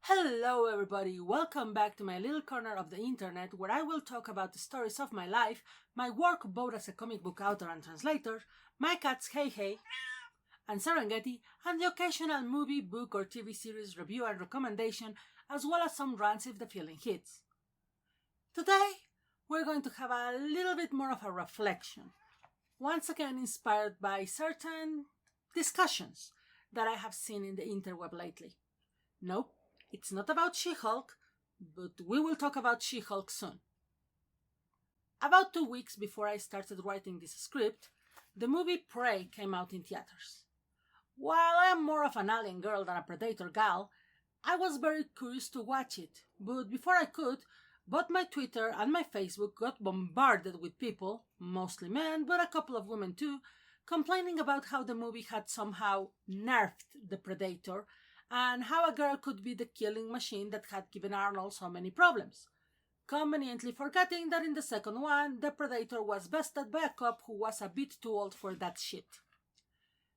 Hello everybody, welcome back to my little corner of the internet where I will talk about the stories of my life, my work both as a comic book author and translator, my cats Hey Hey and Serengeti, and the occasional movie, book or TV series review and recommendation, as well as some rants if the feeling hits. Today, we're going to have a little bit more of a reflection, once again inspired by certain discussions that I have seen in the interweb lately. Nope. It's not about She-Hulk, but we will talk about She-Hulk soon. About 2 weeks before I started writing this script, the movie Prey came out in theaters. While I am more of an alien girl than a predator gal, I was very curious to watch it, but before I could, both my Twitter and my Facebook got bombarded with people, mostly men, but a couple of women too, complaining about how the movie had somehow nerfed the predator and how a girl could be the killing machine that had given Arnold so many problems, conveniently forgetting that in the second one, the Predator was bested by a cop who was a bit too old for that shit.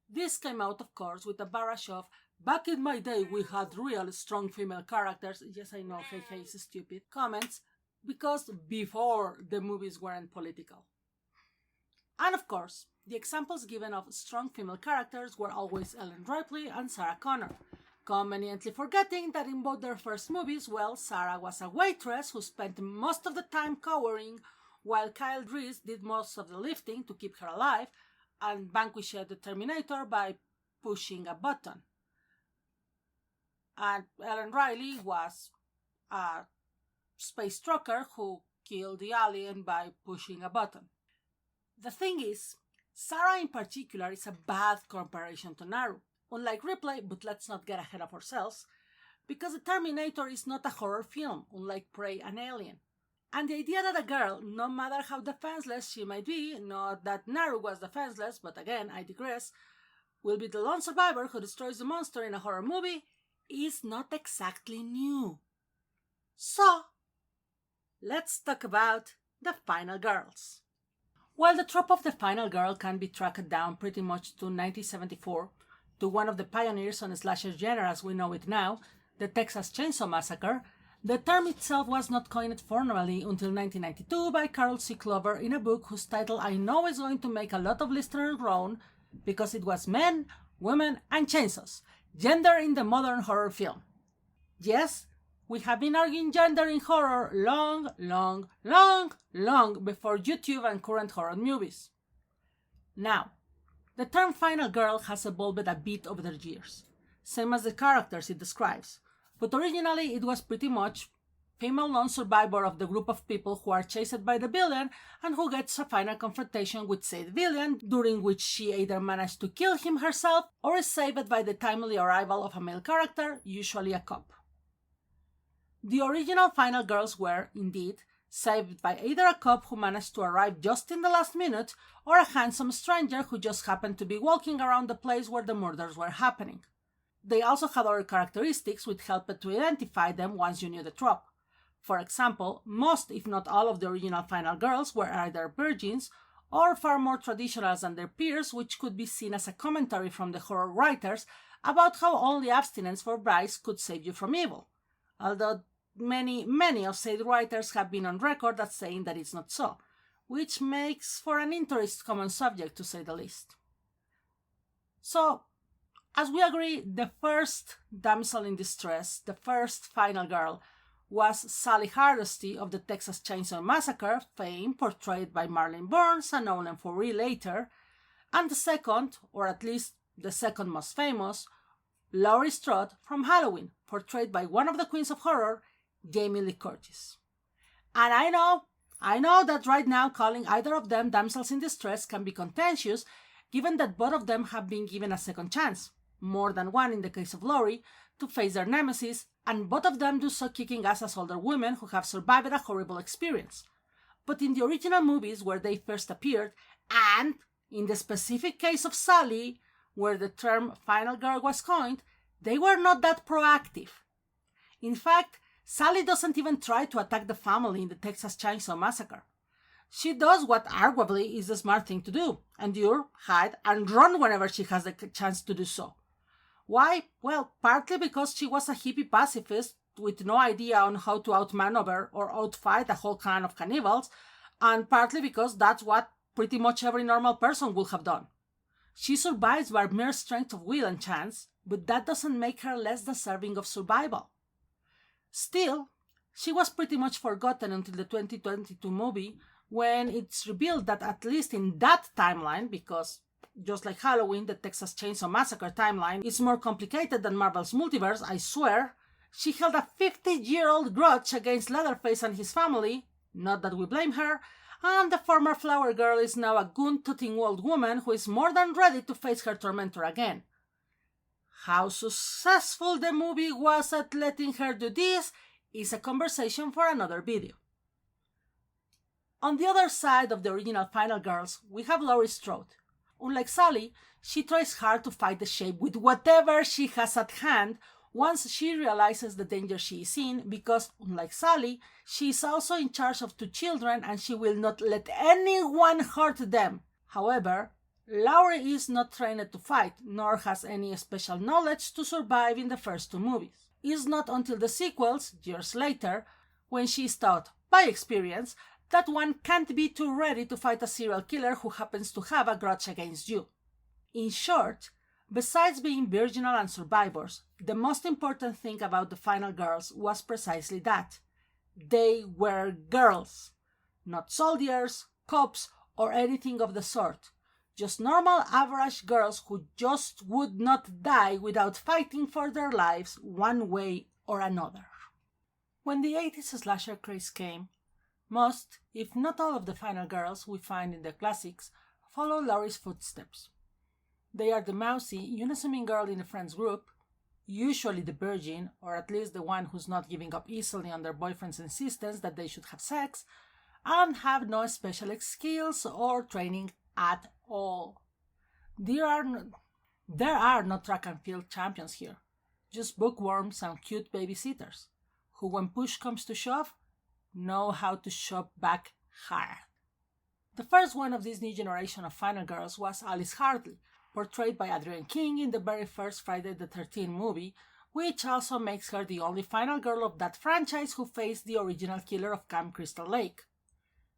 This came out, of course, with a barrage of, "Back in my day we had real strong female characters," yes I know, hey it's stupid, comments, because before the movies weren't political. And of course, the examples given of strong female characters were always Ellen Ripley and Sarah Connor, conveniently forgetting that in both their first movies, Sarah was a waitress who spent most of the time cowering, while Kyle Reese did most of the lifting to keep her alive and vanquished the Terminator by pushing a button. And Ellen Riley was a space trucker who killed the alien by pushing a button. The thing is, Sarah in particular is a bad comparison to Naru. Unlike Ripley, but let's not get ahead of ourselves, because The Terminator is not a horror film, unlike Prey and Alien. And the idea that a girl, no matter how defenseless she might be, not that Naru was defenseless, but again, I digress, will be the lone survivor who destroys the monster in a horror movie is not exactly new. So, let's talk about the final girls. While the trope of the final girl can be tracked down pretty much to 1974, to one of the pioneers on slasher genre as we know it now, the Texas Chainsaw Massacre, the term itself was not coined formally until 1992 by Carol C. Clover in a book whose title I know is going to make a lot of listeners groan, because it was Men, Women, and Chainsaws, Gender in the Modern Horror Film. Yes, we have been arguing gender in horror long before YouTube and current horror movies. Now, the term final girl has evolved a bit over the years, same as the characters it describes, but originally it was pretty much female non-survivor of the group of people who are chased by the villain and who gets a final confrontation with said villain, during which she either managed to kill him herself or is saved by the timely arrival of a male character, usually a cop. The original final girls were, indeed, saved by either a cop who managed to arrive just in the last minute or a handsome stranger who just happened to be walking around the place where the murders were happening. They also had other characteristics which helped to identify them once you knew the trope. For example, most if not all of the original final girls were either virgins or far more traditional than their peers, which could be seen as a commentary from the horror writers about how only abstinence for brides could save you from evil, although many of said writers have been on record as saying that it's not so, which makes for an interesting common subject to say the least. So, as we agree, the first damsel in distress, the first final girl, was Sally Hardesty of the Texas Chainsaw Massacre fame, portrayed by Marlene Burns and Olen Fourie later, and the second, or at least the second most famous, Laurie Strode from Halloween, portrayed by one of the queens of horror, Jamie Lee Curtis. And I know that right now calling either of them damsels in distress can be contentious, given that both of them have been given a second chance, more than one in the case of Laurie, to face their nemesis, and both of them do so kicking ass as older women who have survived a horrible experience. But in the original movies where they first appeared, and in the specific case of Sally, where the term final girl was coined, they were not that proactive. In fact, Sally doesn't even try to attack the family in the Texas Chainsaw Massacre. She does what arguably is the smart thing to do: endure, hide, and run whenever she has the chance to do so. Why? Well, partly because she was a hippie pacifist with no idea on how to outmaneuver or outfight a whole clan of cannibals, and partly because that's what pretty much every normal person would have done. She survives by mere strength of will and chance, but that doesn't make her less deserving of survival. Still, she was pretty much forgotten until the 2022 movie, when it's revealed that at least in that timeline, because just like Halloween, the Texas Chainsaw Massacre timeline is more complicated than Marvel's multiverse, I swear, she held a 50-year-old grudge against Leatherface and his family, not that we blame her, and the former Flower Girl is now a gun-toting old woman who is more than ready to face her tormentor again. How successful the movie was at letting her do this is a conversation for another video. On the other side of the original Final Girls, we have Laurie Strode. Unlike Sally, she tries hard to fight the shape with whatever she has at hand once she realizes the danger she is in, because, unlike Sally, she is also in charge of 2 children and she will not let anyone hurt them. However, Laurie is not trained to fight, nor has any special knowledge to survive in the first 2 movies. It's not until the sequels, years later, when she is taught, by experience, that one can't be too ready to fight a serial killer who happens to have a grudge against you. In short, besides being virginal and survivors, the most important thing about the Final Girls was precisely that. They were girls. Not soldiers, cops, or anything of the sort. Just normal average girls who just would not die without fighting for their lives one way or another. When the 80s slasher craze came, most, if not all of the Final Girls we find in the classics follow Laurie's footsteps. They are the mousy, unassuming girl in the friends group, usually the virgin, or at least the one who's not giving up easily on their boyfriend's insistence that they should have sex, and have no special skills or training at all. There are no track and field champions here, just bookworms and cute babysitters, who when push comes to shove, know how to shove back hard. The first one of this new generation of Final Girls was Alice Hartley, portrayed by Adrienne King in the very first Friday the 13th movie, which also makes her the only Final Girl of that franchise who faced the original killer of Camp Crystal Lake.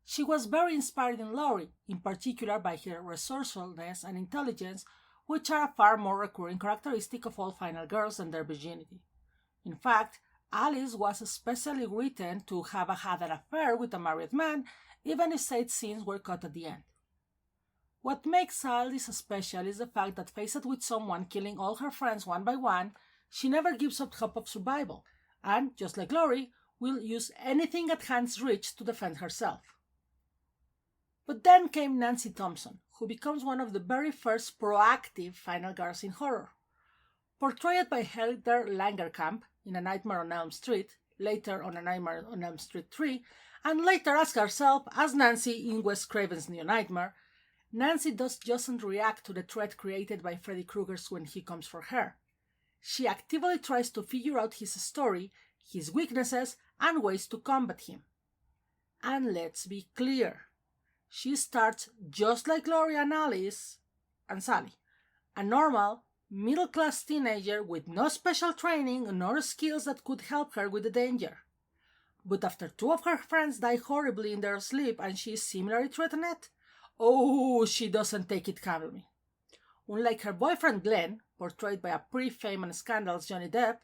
She was very inspired in Laurie, in particular by her resourcefulness and intelligence, which are a far more recurring characteristic of all Final Girls than their virginity. In fact, Alice was especially written to have had an affair with a married man, even if said scenes were cut at the end. What makes Alice special is the fact that faced with someone killing all her friends one by one, she never gives up hope of survival, and, just like Laurie, will use anything at hand's reach to defend herself. But then came Nancy Thompson, who becomes one of the very first proactive Final Girls in horror. Portrayed by Heather Langenkamp in A Nightmare on Elm Street, later on A Nightmare on Elm Street 3, and later as herself as Nancy in Wes Craven's New Nightmare, Nancy doesn't react to the threat created by Freddy Krueger when he comes for her. She actively tries to figure out his story, his weaknesses, and ways to combat him. And let's be clear, she starts just like Laurie and Alice and Sally, a normal, middle-class teenager with no special training nor skills that could help her with the danger. But after 2 of her friends die horribly in their sleep and she is similarly threatened, oh, she doesn't take it calmly. Unlike her boyfriend Glenn, portrayed by a pre-fame and scandals Johnny Depp,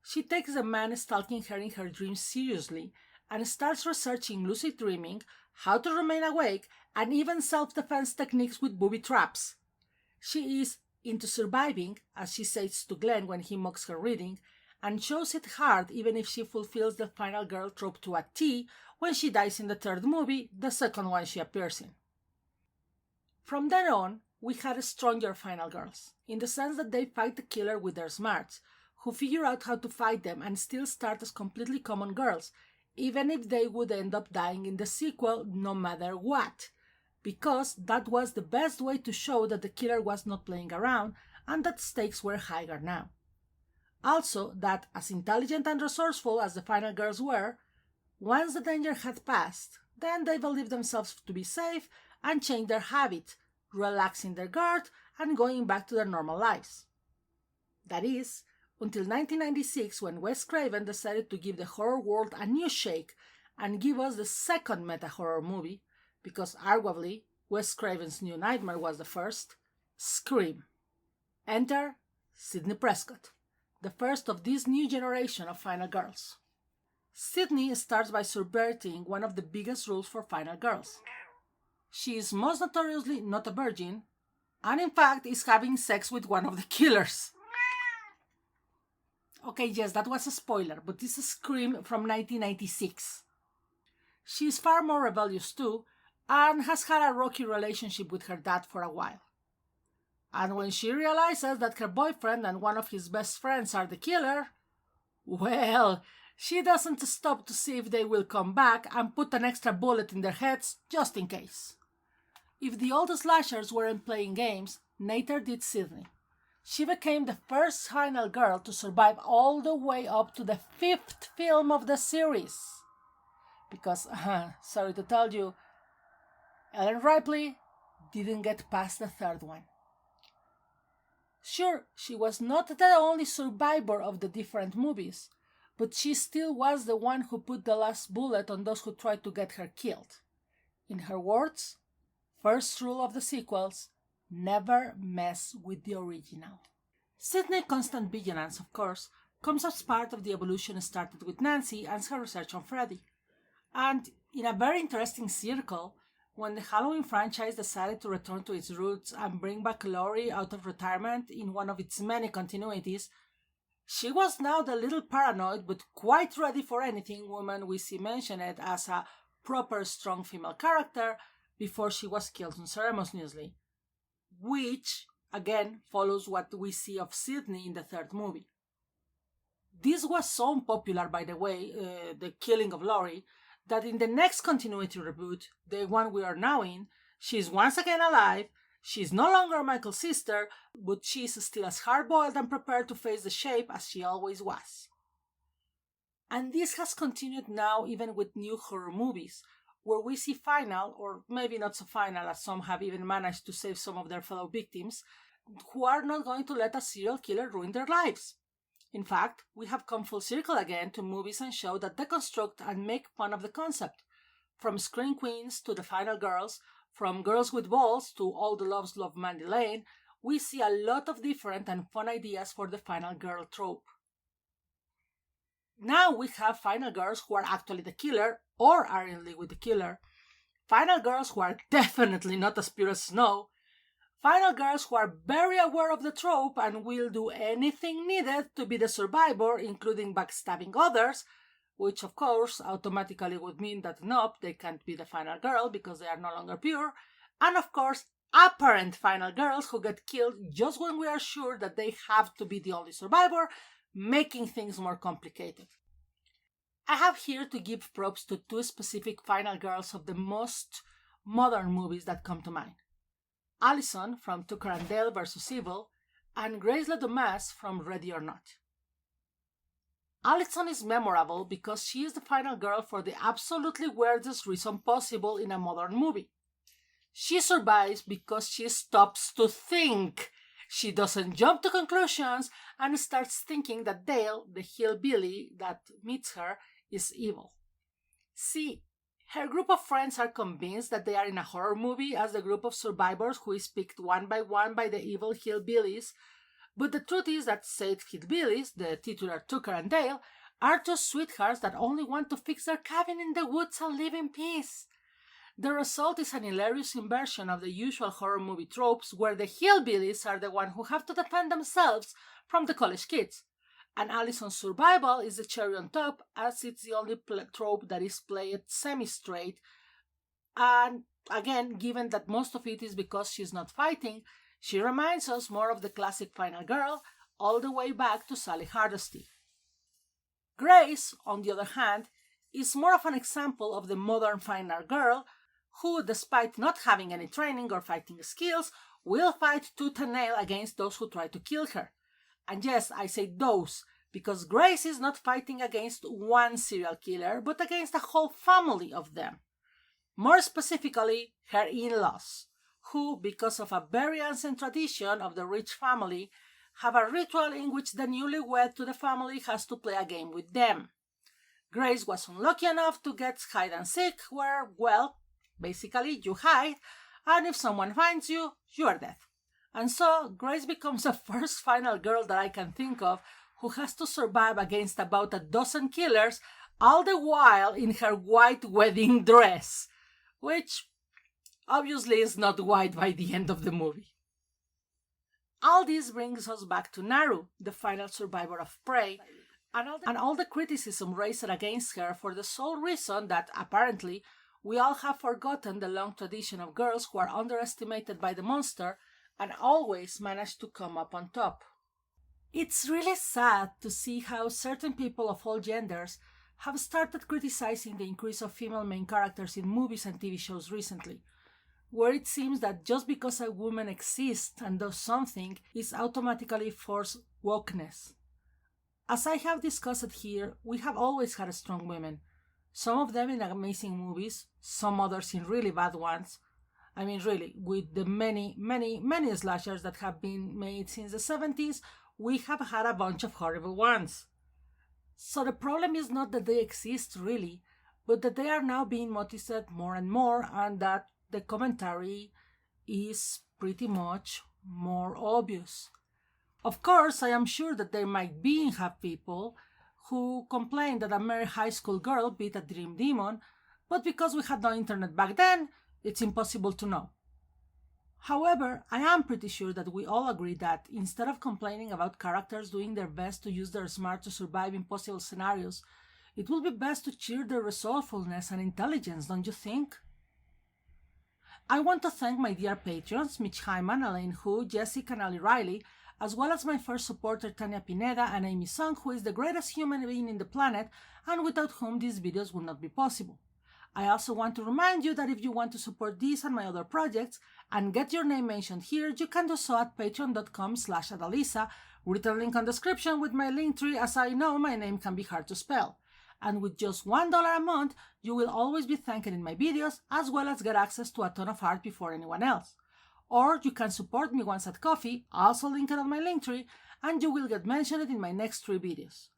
she takes the man stalking her in her dreams seriously and starts researching lucid dreaming, how to remain awake, and even self-defense techniques with booby traps. She is into surviving, as she says to Glenn when he mocks her reading, and shows it hard even if she fulfills the Final Girl trope to a T when she dies in the 3rd movie, the second one she appears in. From then on, we had stronger Final Girls, in the sense that they fight the killer with their smarts, who figure out how to fight them and still start as completely common girls, even if they would end up dying in the sequel no matter what, because that was the best way to show that the killer was not playing around and that stakes were higher now. Also, that as intelligent and resourceful as the Final Girls were, once the danger had passed, then they believed themselves to be safe and changed their habits, relaxing their guard and going back to their normal lives. That is, until 1996 when Wes Craven decided to give the horror world a new shake and give us the second meta-horror movie, because arguably Wes Craven's New Nightmare was the first, Scream. Enter Sidney Prescott, the first of this new generation of final girls. Sidney starts by subverting one of the biggest rules for final girls. She is most notoriously not a virgin, and in fact is having sex with one of the killers. Okay, yes, that was a spoiler, but this is Scream from 1996. She is far more rebellious too, and has had a rocky relationship with her dad for a while. And when she realizes that her boyfriend and one of his best friends are the killer, well, she doesn't stop to see if they will come back and put an extra bullet in their heads just in case. If the old slashers weren't playing games, neither did Sidney. She became the first final girl to survive all the way up to the 5th film of the series. Because, sorry to tell you, Ellen Ripley didn't get past the 3rd one. Sure, she was not the only survivor of the different movies, but she still was the one who put the last bullet on those who tried to get her killed. In her words, first rule of the sequels, never mess with the original. Sidney's constant vigilance, of course, comes as part of the evolution started with Nancy and her research on Freddy. And in a very interesting circle, when the Halloween franchise decided to return to its roots and bring back Laurie out of retirement in one of its many continuities, she was now the little paranoid but quite ready for anything woman we see mentioned as a proper strong female character before she was killed unceremoniously, which again follows what we see of Sidney in the 3rd movie. This was so unpopular, by the way, the killing of Laurie, that in the next continuity reboot, the one we are now in, she is once again alive, she is no longer Michael's sister, but she is still as hard-boiled and prepared to face the shape as she always was. And this has continued now even with new horror movies, where we see final, or maybe not so final as some have even managed to save some of their fellow victims, who are not going to let a serial killer ruin their lives. In fact, we have come full circle again to movies and shows that deconstruct and make fun of the concept. From Scream Queens to the Final Girls, from Girls with Balls to All the Loves Love Mandy Lane, we see a lot of different and fun ideas for the final girl trope. Now we have final girls who are actually the killer or are in league with the killer, final girls who are definitely not as pure as snow, final girls who are very aware of the trope and will do anything needed to be the survivor, including backstabbing others, which of course automatically would mean that nope, they can't be the final girl because they are no longer pure, and of course apparent final girls who get killed just when we are sure that they have to be the only survivor, making things more complicated. I have here to give props to 2 specific final girls of the most modern movies that come to mind. Allison from Tucker and Dale vs. Evil, and Grace LeDumas from Ready or Not. Allison is memorable because she is the final girl for the absolutely weirdest reason possible in a modern movie. She survives because she stops to think. She doesn't jump to conclusions and starts thinking that Dale, the hillbilly that meets her, is evil. See, her group of friends are convinced that they are in a horror movie as the group of survivors who is picked one by the evil hillbillies, but the truth is that said hillbillies, the titular Tucker and Dale, are just sweethearts that only want to fix their cabin in the woods and live in peace. The result is an hilarious inversion of the usual horror movie tropes where the hillbillies are the ones who have to defend themselves from the college kids. And Allison's survival is the cherry on top, as it's the only trope that is played semi-straight. And again, given that most of it is because she's not fighting, she reminds us more of the classic final girl, all the way back to Sally Hardesty. Grace, on the other hand, is more of an example of the modern final girl, who, despite not having any training or fighting skills, will fight tooth and nail against those who try to kill her. And yes, I say those, because Grace is not fighting against one serial killer, but against a whole family of them. More specifically, her in-laws, who, because of a variance in tradition of the rich family, have a ritual in which the newlywed to the family has to play a game with them. Grace was unlucky enough to get hide and seek, where, well, basically you hide, and if someone finds you, you are dead. And so, Grace becomes the first final girl that I can think of who has to survive against about a dozen killers, all the while in her white wedding dress, which obviously is not white by the end of the movie. All this brings us back to Naru, the final survivor of Prey, and all the criticism raised against her for the sole reason that, apparently, we all have forgotten the long tradition of girls who are underestimated by the monster and always manage to come up on top. It's really sad to see how certain people of all genders have started criticizing the increase of female main characters in movies and TV shows recently, where it seems that just because a woman exists and does something is automatically forced wokeness. As I have discussed here, we have always had strong women, some of them in amazing movies, some others in really bad ones. I mean, really, with the many slashers that have been made since the 70s, we have had a bunch of horrible ones. So the problem is not that they exist really, but that they are now being noticed more and more, and that the commentary is pretty much more obvious. Of course, I am sure that there might have people who complain that a mere high school girl beat a dream demon, but because we had no internet back then, it's impossible to know. However, I am pretty sure that we all agree that instead of complaining about characters doing their best to use their smart to survive impossible scenarios, it will be best to cheer their resourcefulness and intelligence, don't you think? I want to thank my dear patrons Mitch Hyman, Elaine Hu, Jessica and Ali Riley, as well as my first supporter Tanya Pineda and Amy Song, who is the greatest human being in the planet and without whom these videos would not be possible. I also want to remind you that if you want to support these and my other projects and get your name mentioned here, you can do so at patreon.com/Adalisa, with a link on the description with my link tree, as I know my name can be hard to spell. And with just $1 a month, you will always be thanked in my videos, as well as get access to a ton of art before anyone else. Or you can support me once at Coffee, also linked on my link tree, and you will get mentioned in my next 3 videos.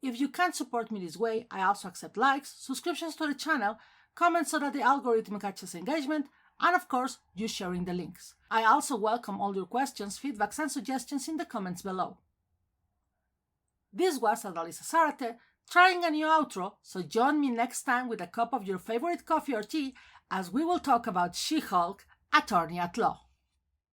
If you can't support me this way, I also accept likes, subscriptions to the channel, comments so that the algorithm catches engagement, and of course, you sharing the links. I also welcome all your questions, feedbacks, and suggestions in the comments below. This was Adalisa Zarate, trying a new outro, so join me next time with a cup of your favorite coffee or tea as we will talk about She-Hulk, Attorney at Law.